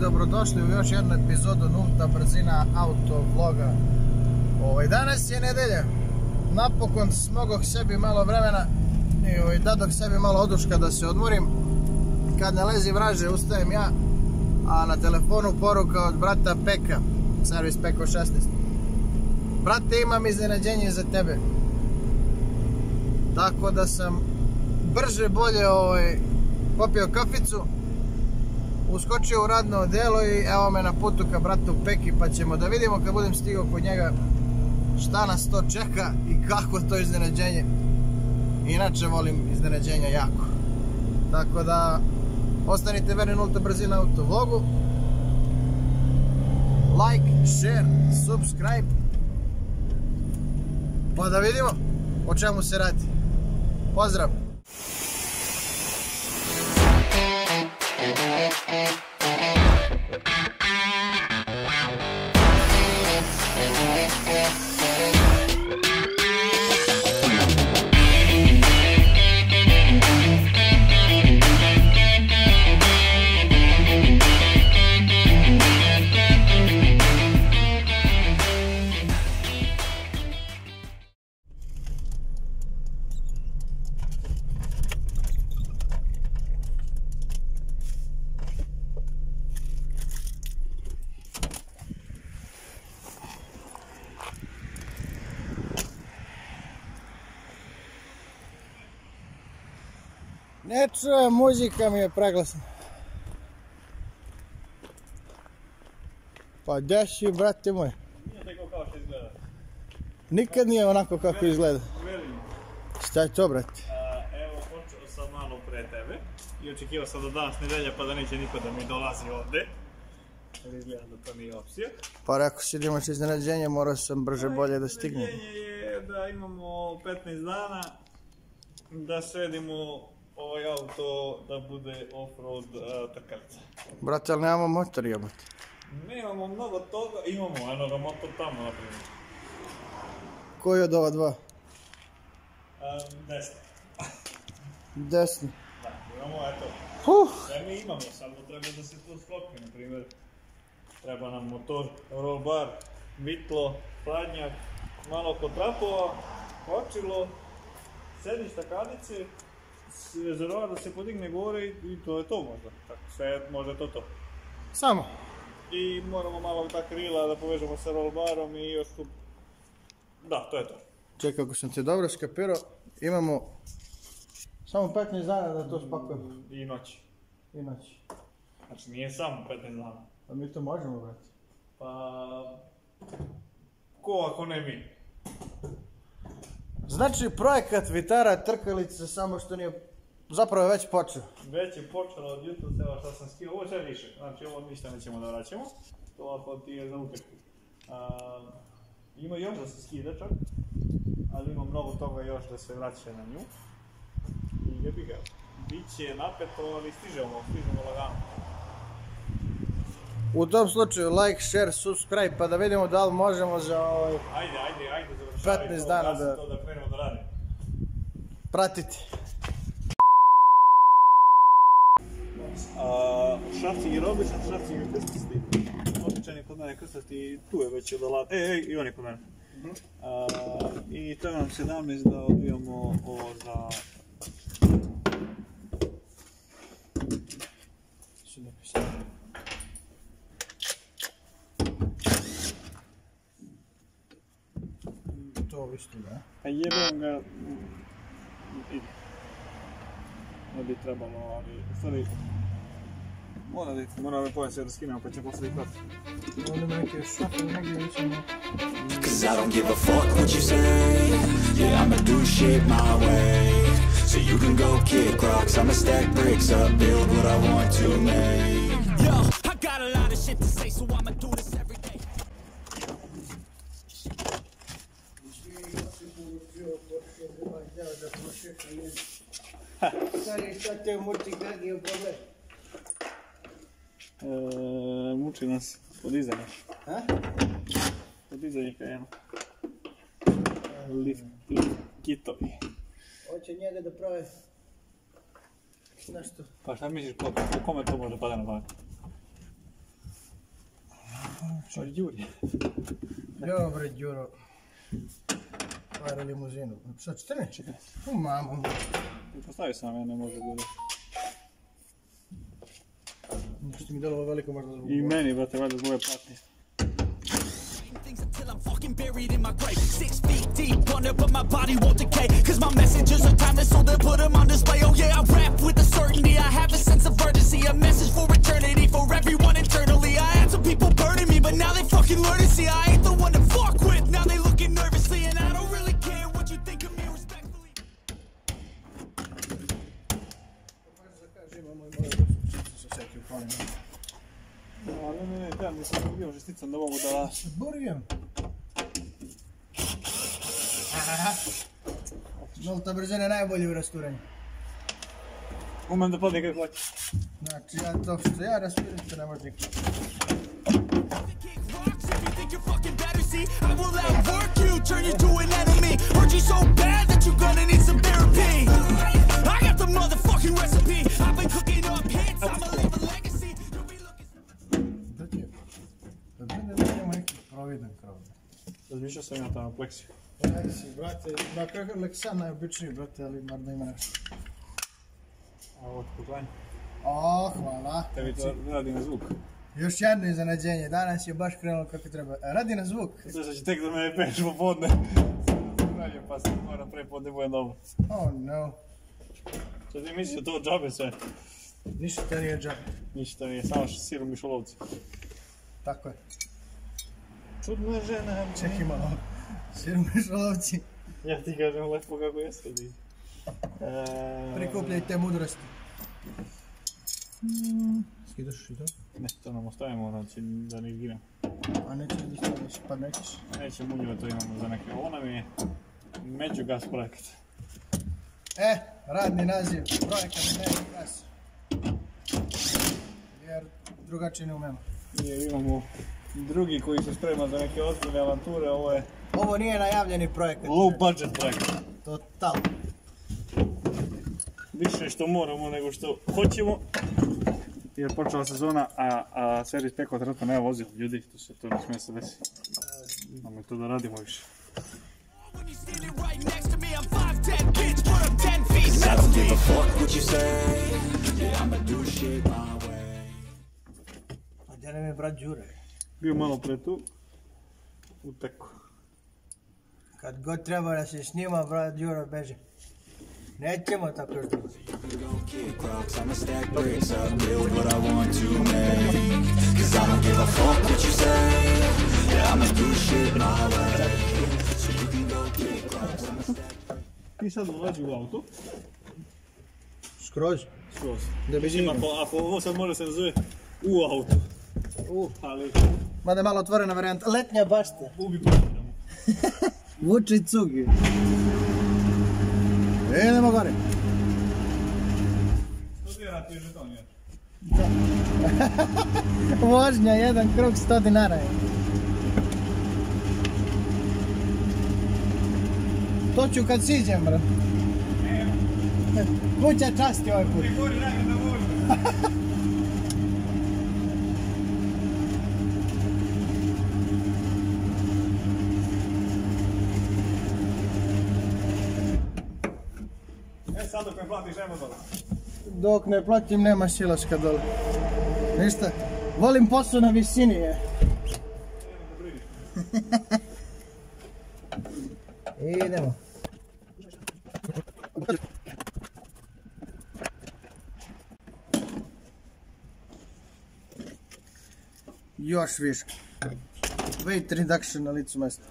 dobrodošli u još jednu epizodu Nulta brzina auto vloga. Danas je nedelja, napokon smogoh sebi malo vremena i dadoh sebi malo oduška da se odmorim. Kad ne lezi vraže ustajem ja, a na telefonu poruka od brata Peka, servis Peko 16. Brate, imam iznenađenje za tebe. Tako da sam brže bolje popio kaficu, uskočio u radno odijelo i evo me na putu ka bratu Peki, pa ćemo da vidimo kad budem stigao kod njega šta nas to čeka i kako to iznenađenje. Inače volim iznenađenja jako. Tako da ostanite verni Nulta brzina auto vlogu. Like, share, subscribe. Pa da vidimo o čemu se radi. Pozdrav! Ne čujem, muzika mi je preglasna. Pa gdje si, brate moj? Nije tako kao što izgleda. Nikad nije onako kako izgleda. Velim. Šta je to, brate? Evo, počeo sam malo pre tebe i očekivao sam da danas nedelja pa da neće niko da mi dolazi ovde. Ali izgleda da to nije opcija. Pa rekao si da imaš iznenađenje, morao sam brže bolje da stignem. Iznenađenje je da imamo 15 dana da sredimo ovaj auto da bude off-road trkalica. Brate, ali nemamo motor, jebote. Nemamo mnogo toga, imamo enoga motor tamo naprimjer. Koji od ova dva? Desni. Desni. Da, imamo eto. Sve mi imamo, samo treba da se to sklopi, naprimjer. Treba nam motor, roll bar, vitlo, hladnjak, malo kod trapova, očilo, sedišta kadice, rezervoar da se podigne gore i to je to možda. Tako, sve možda je to. Samo? I moramo malo ta krila da povežemo sa roll barom i još tu. Da, to je to. Čekaj, ako sam te dobro skapirao, imamo samo 15 dana da to spakujemo. I noć. I noć. Znači nije samo 15 dana. A mi to možemo, brate? Pa... ko ako ne mi? Znači, projekat Vitara trkalice, samo što nije... Zapravo je već počeo. Već je počelo od jutra, evo što sam skio, ovo sve više. Znači ovo ništa nećemo da vraćamo. To ako ti je za utrku. Ima još da se skida čak, ali ima mnogo toga još da se vraća na nju. I jebi ga. Biće napeto, ali stižemo lagano. U tom slučaju, like, share, subscribe, pa da vidimo da li možemo za Ajde, završavaj 15 to, dana da to da krenemo da radimo. pratiti. Šaci i običan, šaci i krstasti. Običan je kod mene krstasti, tu je već odolat. I on je kod mene. I treba nam 17 da odbijamo ovo za... To isto, da? A jebem ga... Ne bi trebalo, ali... Stvari... Mora povem sve da skinemo pa će posle i prati. Ovdje me neke šape negdje ćemo... Cause I don't give a fuck what you say. Yeah, I'ma do shit my way. So you can go kick rocks, I'ma stack bricks up, build what I want to make. Yo, I got a lot of shit to say, so I'ma do this every day. Šta te muči, kak je problem? Muči nas podizanje. Ha? Podizanje kajeno. Lift kitovi. Hoće njega da prave nešto. Pa šta misliš, po kome to može pada na pamet? Što je Đuri? Dobre, Đuro. Ajde limuzinu. Šta, 14? Mamo. Postavio sam, ja ne može bude. Što mi delo veliko možda zbog... I meni, brate, valjda zbog ove platnje. Until I'm fucking buried in my grave 6 feet deep under but my body won't decay Cause my messages are timeless so they put them on display Oh yeah, I rap with a certainty I have a sense of urgency A message for eternity for everyone internally I had some people burning me but now they fucking learn to see I ain't the one to fuck with Now they looking nervously and I don't really care what you think of me respectfully Ne, trebam da sam ubio žesticom da mogu da... Borijem. Nulta brzina je najbolji u rasturanju. Umem da padne kad plaći. Znači, to što ja rasturim, to ne može nikad. I will outwork you, turn you to an enemy Hurt you so bad that you're gonna need some therapy I got the motherfucking recipe I've been cooking up hits, I'ma leave a legacy You'll be looking... Da ti je? Da brinde da imamo neki providan krov. Razmišljao sam ja tamo pleksiju. Pleksiju, brate, makar Leksan najobičniji, brate, ali mar da ima nešto. A ovo poklanje. O, hvala. Tebi to radi na zvuk. Još jedno iznenađenje, danas je baš krenulo kako treba. Radi na zvuk. Sve će tek da me peš popodne. Radije pa se moram prepodne bude dobro. Oh no. Što ti misliš da to džabe sve? Ništa nije džabe. Ništa nije, samo sirom mišolovci. Tako je. Čudna žena. Čekaj malo. Sirom mišolovci. Ja ti kažem lepo kako jeste. Prikupljajte mudrosti. Skidaš i to? Ne, to nam ostavimo, znači da ne igram. A nećeš da stavljaš, pa nećeš? Neće munjeve, to imamo za neke. Ovo nam je Međugas projekat. Radni naziv, projekat Međugas. Jer drugačije ne umemo. Jer imamo drugi koji se sprema za neke ozbiljne avanture, ovo je... Ovo nije najavljeni projekat. Low budget projekat. Total. Više što moramo nego što hoćemo. Jer počela sezona, a servis Peko trenutno nema vozila. Ljudi, to ne smije se desiti. Imamo to da radimo više. A gdje nam je brat Đure? Bio malo pre tu, u teku. Kad god treba da se snima, brat Đure beže. Nećemo tako još dugo. Ti sad ulazi u auto. Skroz. Skroz. Da bi zimio. Ako ovo sad može se nazove u auto. Ali... Mada je malo otvorena varijanta. Letnja bašta. Ubi postavljamo. Vuči cugi. Idemo gore. Studira ti žeton je. Vožnja, jedan krug 100 dinara je. To ću kad siđem, bro. Kuća časti ovaj put. Gori radi da vožnja. Sad dok ne platiš, nema dole. Dok ne platim, nema silaska dole. Ništa. Volim posao na visini, je. Idemo. Još više. Weight reduction na licu mesta.